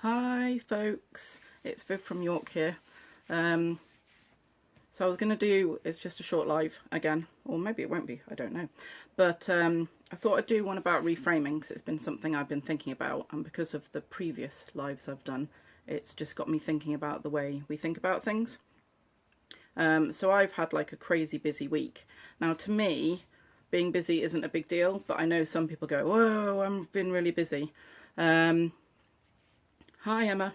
Hi folks, it's Viv from York here. So I was going to do, it's just a short live again, or maybe it won't be, I don't know. But I thought I'd do one about reframing because it's been something I've been thinking about, and because of the previous lives I've done, it's just got me thinking about the way we think about things. So I've had like a crazy busy week. Now to me, being busy isn't a big deal, but I know some people go, whoa, I've been really busy. Hi Emma.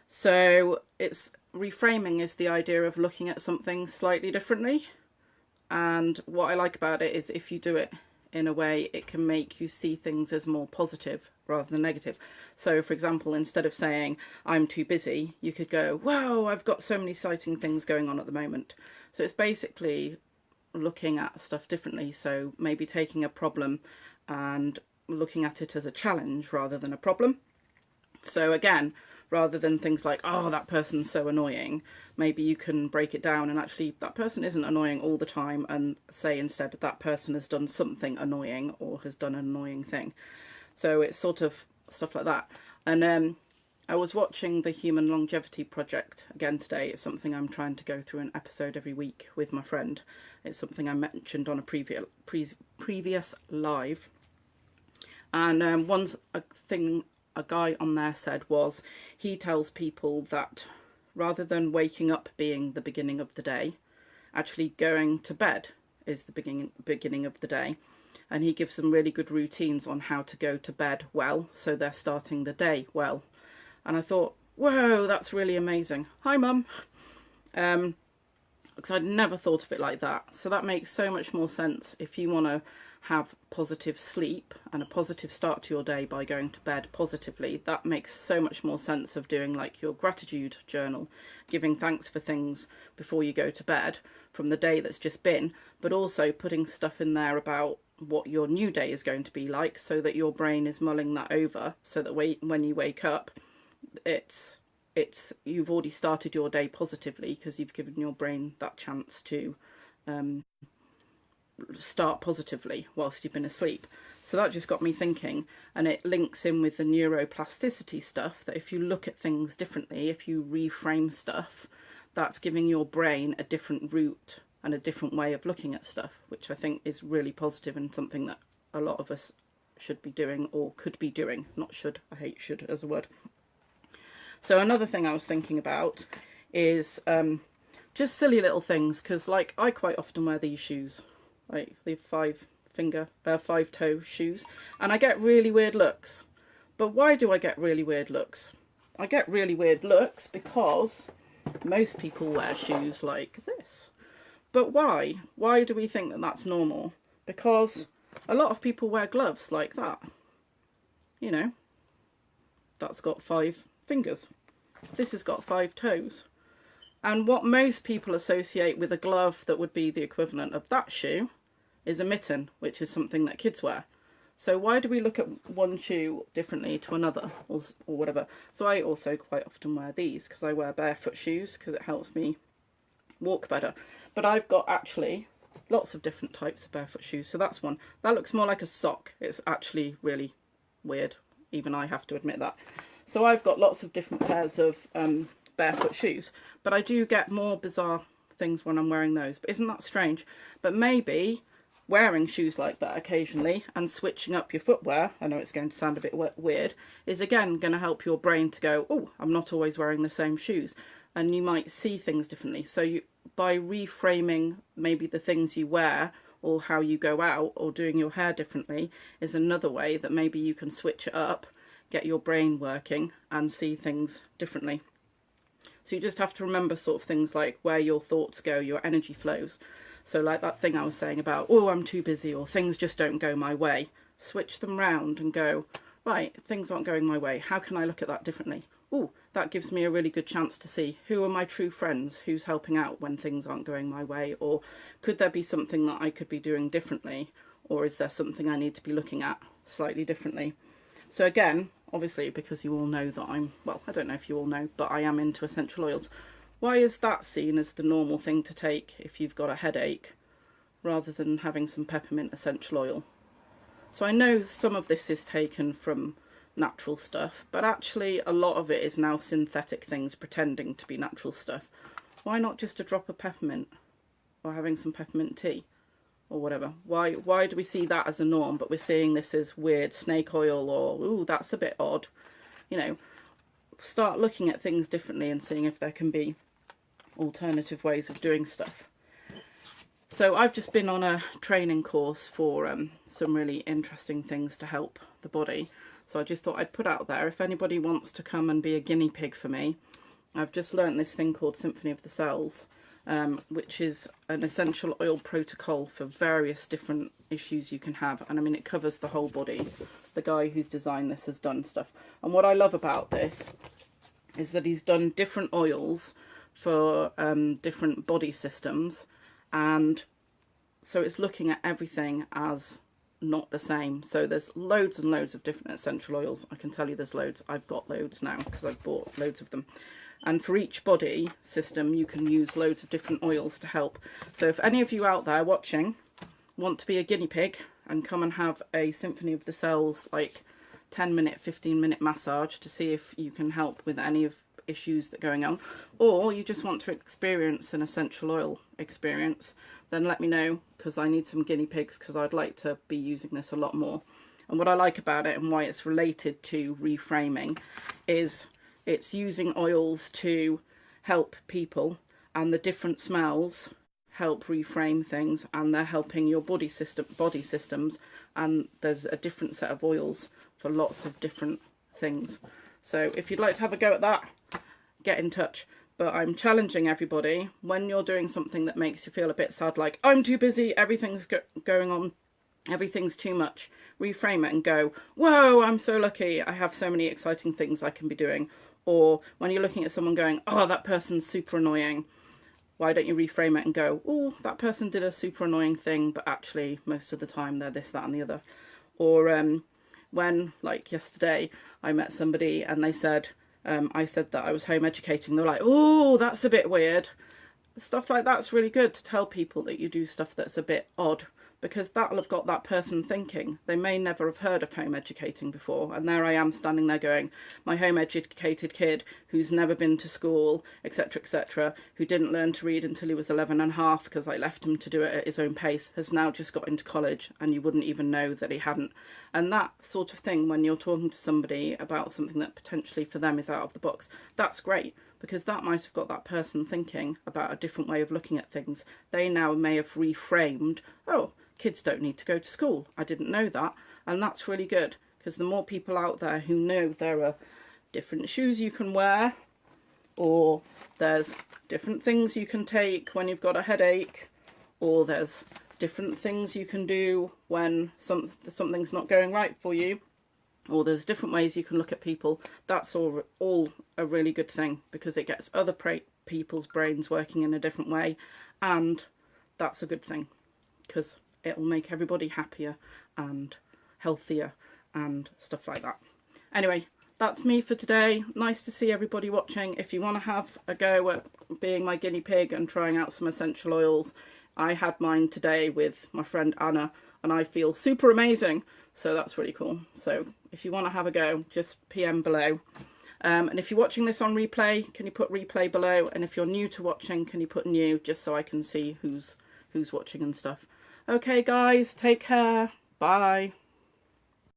So it's reframing is the idea of looking at something slightly differently. And what I like about it is if you do it in a way, it can make you see things as more positive rather than negative. So for example, instead of saying I'm too busy, you could go, whoa, I've got so many exciting things going on at the moment. So it's basically looking at stuff differently. So maybe taking a problem and looking at it as a challenge rather than a problem. So again, rather than things like, oh, that person's so annoying, maybe you can break it down and actually that person isn't annoying all the time, and say instead that person has done something annoying or has done an annoying thing. So it's sort of stuff like that. And I was watching the Human Longevity Project again today. It's something I'm trying to go through an episode every week with my friend. It's something I mentioned on a previous live. And one thing a guy on there said was he tells people that rather than waking up being the beginning of the day, actually going to bed is the beginning of the day. And he gives them really good routines on how to go to bed well, so they're starting the day well. And I thought, whoa, that's really amazing. Hi mum. Because I'd never thought of it like that. So that makes so much more sense if you want to have positive sleep and a positive start to your day by going to bed positively. That makes so much more sense of doing like your gratitude journal, giving thanks for things before you go to bed from the day that's just been, but also putting stuff in there about what your new day is going to be like, so that your brain is mulling that over, so that when you wake up, it's you've already started your day positively because you've given your brain that chance to start positively whilst you've been asleep. So that just got me thinking, and it links in with the neuroplasticity stuff, that if you look at things differently, if you reframe stuff, that's giving your brain a different route and a different way of looking at stuff, which I think is really positive and something that a lot of us should be doing, or could be doing. Not should, I hate should as a word. So another thing I was thinking about is just silly little things, because like I quite often wear these shoes, like the five toe shoes, and I get really weird looks. But why do I get really weird looks? I get really weird looks because most people wear shoes like this. But why? Why do we think that that's normal? Because a lot of people wear gloves like that. You know, that's got 5 fingers. This has got 5 toes. And what most people associate with a glove that would be the equivalent of that shoe is a mitten, which is something that kids wear. So why do we look at one shoe differently to another, or whatever? So I also quite often wear these because I wear barefoot shoes because it helps me walk better. But I've got actually lots of different types of barefoot shoes. So that's one. That looks more like a sock. It's actually really weird. Even I have to admit that. So I've got lots of different pairs of barefoot shoes, but I do get more bizarre things when I'm wearing those. But isn't that strange? But maybe wearing shoes like that occasionally and switching up your footwear, I know it's going to sound a bit weird, is again going to help your brain to go, oh, I'm not always wearing the same shoes. And you might see things differently. So by reframing maybe the things you wear, or how you go out, or doing your hair differently, is another way that maybe you can switch it up, get your brain working and see things differently. So you just have to remember sort of things like where your thoughts go, your energy flows. So like that thing I was saying about, oh, I'm too busy, or things just don't go my way. Switch them round and go, right, things aren't going my way. How can I look at that differently? Oh, that gives me a really good chance to see who are my true friends, who's helping out when things aren't going my way, or could there be something that I could be doing differently, or is there something I need to be looking at slightly differently? So again, obviously, because you all know that well, I don't know if you all know, but I am into essential oils. Why is that seen as the normal thing to take if you've got a headache, rather than having some peppermint essential oil? So I know some of this is taken from natural stuff, but actually a lot of it is now synthetic things pretending to be natural stuff. Why not just a drop of peppermint, or having some peppermint tea, or whatever? Why do we see that as a norm, but we're seeing this as weird snake oil, or ooh, that's a bit odd? You know, start looking at things differently and seeing if there can be alternative ways of doing stuff. So I've just been on a training course for some really interesting things to help the body. So I just thought I'd put out there, if anybody wants to come and be a guinea pig for me, I've just learnt this thing called Symphony of the Cells, which is an essential oil protocol for various different issues you can have. And I mean, it covers the whole body. The guy who's designed this has done stuff. And what I love about this is that he's done different oils for different body systems. And so it's looking at everything as not the same. So there's loads and loads of different essential oils. I can tell you there's loads. I've got loads now because I've bought loads of them. And for each body system, you can use loads of different oils to help. So if any of you out there watching want to be a guinea pig and come and have a Symphony of the Cells, like 10-minute, 15-minute massage to see if you can help with any of issues that are going on, or you just want to experience an essential oil experience, then let me know, because I need some guinea pigs, because I'd like to be using this a lot more. And what I like about it and why it's related to reframing is it's using oils to help people, and the different smells help reframe things, and they're helping your body systems, and there's a different set of oils for lots of different things. So if you'd like to have a go at that, get in touch. But I'm challenging everybody, when you're doing something that makes you feel a bit sad, like I'm too busy, everything's going on, everything's too much, reframe it and go, whoa, I'm so lucky, I have so many exciting things I can be doing. Or when you're looking at someone going, oh, that person's super annoying, why don't you reframe it and go, oh, that person did a super annoying thing, but actually most of the time they're this, that and the other. Or when, like yesterday, I met somebody and they said, I said that I was home educating. They're like, oh, that's a bit weird. Stuff like that's really good to tell people that you do stuff that's a bit odd, because that'll have got that person thinking. They may never have heard of home educating before, and there I am standing there going, my home educated kid who's never been to school, etc., who didn't learn to read until he was 11 and a half because I left him to do it at his own pace, has now just got into college, and you wouldn't even know that he hadn't. And that sort of thing, when you're talking to somebody about something that potentially for them is out of the box, that's great, because that might have got that person thinking about a different way of looking at things. They now may have reframed, oh, kids don't need to go to school, I didn't know that. And that's really good, because the more people out there who know there are different shoes you can wear, or there's different things you can take when you've got a headache, or there's different things you can do when something's not going right for you, or there's different ways you can look at people, that's all a really good thing, because it gets other people's brains working in a different way, and that's a good thing, because it will make everybody happier and healthier and stuff like that. Anyway, that's me for today. Nice to see everybody watching. If you want to have a go at being my guinea pig and trying out some essential oils, I had mine today with my friend Anna, and I feel super amazing, so that's really cool. So if you want to have a go, just PM below. And if you're watching this on replay, can you put replay below? And if you're new to watching, can you put new, just so I can see who's watching and stuff. Okay guys, take care, bye.